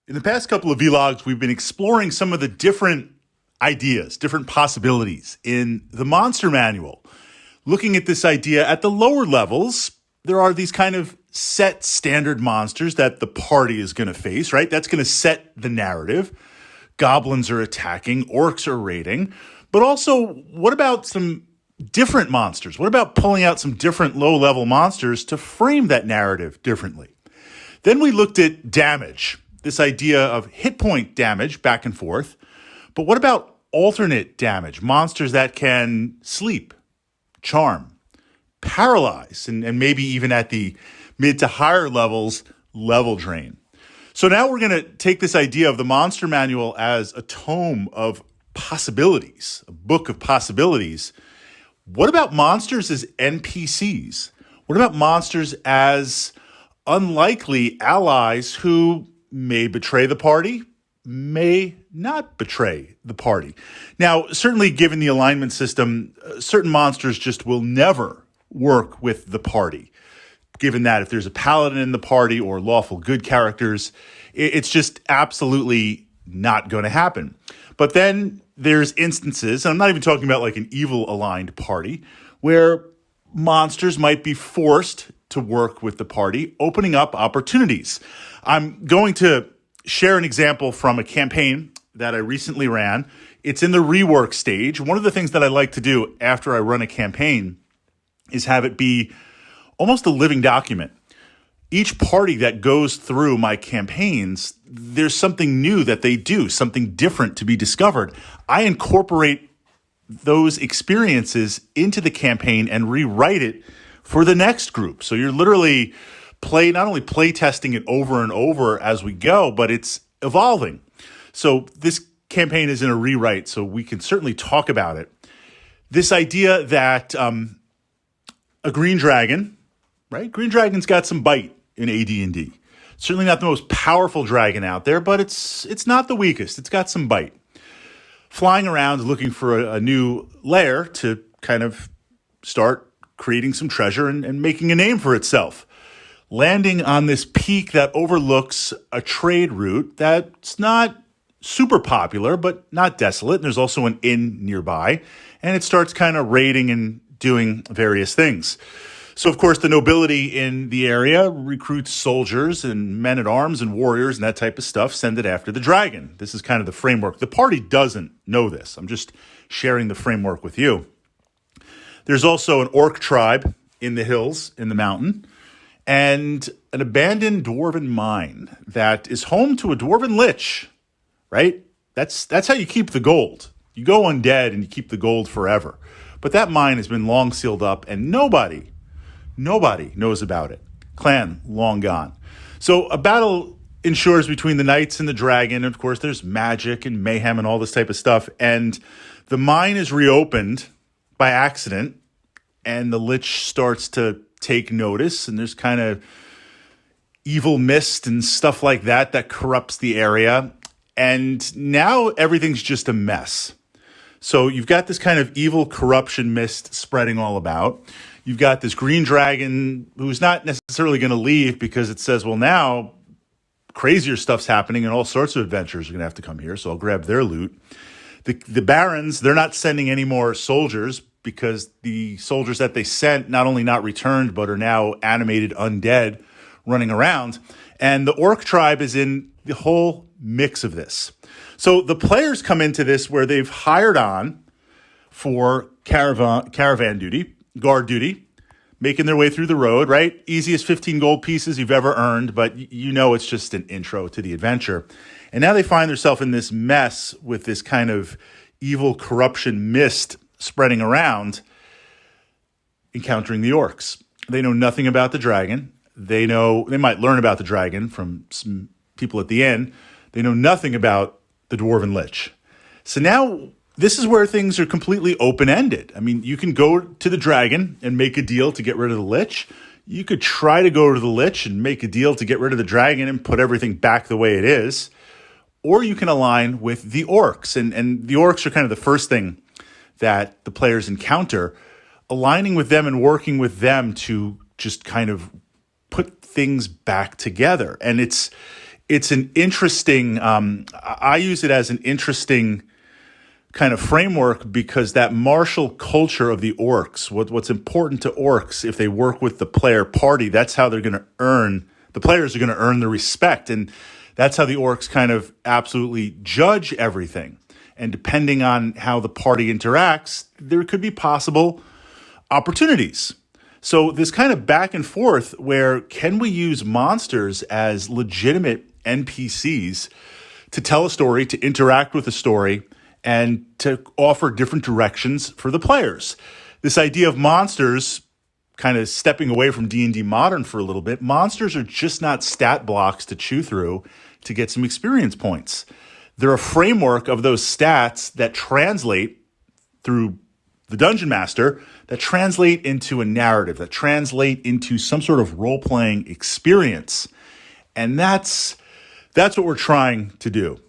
In the past couple of vlogs, we've been exploring some of the different ideas, different possibilities in the monster manual. Looking at this idea at the lower levels, there are these kind of set standard monsters that the party is going to face, right? That's going to set the narrative. Goblins are attacking, orcs are raiding. But also, what about some different monsters? What about pulling out some different low-level monsters to frame that narrative differently? Then we looked at damage. This idea of hit point damage back and forth. But what about alternate damage? Monsters that can sleep, charm, paralyze, and maybe even at the mid to higher levels, level drain. So now we're going to take this idea of the monster manual as a tome of possibilities, a book of possibilities. What about monsters as NPCs? What about monsters as unlikely allies who may betray the party, may not betray the party? Now, certainly given the alignment system, certain monsters just will never work with the party. Given that if there's a paladin in the party or lawful good characters, it's just absolutely not going to happen. But then there's instances, and I'm not even talking about like an evil aligned party, where monsters might be forced to work with the party, opening up opportunities. I'm going to share an example from a campaign that I recently ran. It's in the rework stage. One of the things that I like to do after I run a campaign is have it be almost a living document. Each party that goes through my campaigns, there's something new that they do, something different to be discovered. I incorporate those experiences into the campaign and rewrite it for the next group. So you're literally not only play testing it over and over as we go, but it's evolving. So this campaign is in a rewrite, so we can certainly talk about it. This idea that a green dragon, right? Green dragon's got some bite in AD&D. Certainly not the most powerful dragon out there, but it's not the weakest. It's got some bite. Flying around looking for a new lair to kind of start creating some treasure and making a name for itself. Landing on this peak that overlooks a trade route that's not super popular, but not desolate. And there's also an inn nearby. And it starts kind of raiding and doing various things. So, of course, the nobility in the area recruits soldiers and men-at-arms and warriors and that type of stuff, send it after the dragon. This is kind of the framework. The party doesn't know this. I'm just sharing the framework with you. There's also an orc tribe in the hills, in the mountain, and an abandoned dwarven mine that is home to a dwarven lich, right? That's how you keep the gold. You go undead and you keep the gold forever. But that mine has been long sealed up and nobody knows about it. Clan, long gone. So a battle ensures between the knights and the dragon. Of course, there's magic and mayhem and all this type of stuff. And the mine is reopened by accident, and the lich starts to take notice, and there's kind of evil mist and stuff like that corrupts the area. And now everything's just a mess. So you've got this kind of evil corruption mist spreading all about. You've got this green dragon who's not necessarily going to leave because it says, well, now crazier stuff's happening and all sorts of adventurers are going to have to come here, so I'll grab their loot. The barons, they're not sending any more soldiers because the soldiers that they sent not only not returned, but are now animated undead running around. And the orc tribe is in the whole mix of this. So the players come into this where they've hired on for caravan duty, guard duty, making their way through the road, right? Easiest 15 gold pieces you've ever earned, but you know it's just an intro to the adventure. And now they find themselves in this mess with this kind of evil corruption mist spreading around, encountering the orcs. They know nothing about the dragon. They might learn about the dragon from some people at the inn. They know nothing about the dwarven lich. So now this is where things are completely open-ended. I mean, you can go to the dragon and make a deal to get rid of the lich. You could try to go to the lich and make a deal to get rid of the dragon and put everything back the way it is. Or you can align with the orcs. And the orcs are kind of the first thing that the players encounter. Aligning with them and working with them to just kind of put things back together. And it's It's an interesting, I use it as an interesting kind of framework because that martial culture of the orcs, what's important to orcs, if they work with the player party, that's how they're going to earn, the players are going to earn the respect. And that's how the orcs kind of absolutely judge everything. And depending on how the party interacts, there could be possible opportunities. So this kind of back and forth where can we use monsters as legitimate NPCs to tell a story, to interact with a story, and to offer different directions for the players. This idea of monsters, kind of stepping away from D&D Modern for a little bit, monsters are just not stat blocks to chew through to get some experience points. They're a framework of those stats that translate through the Dungeon Master, that translate into a narrative, that translate into some sort of role-playing experience. And that's what we're trying to do.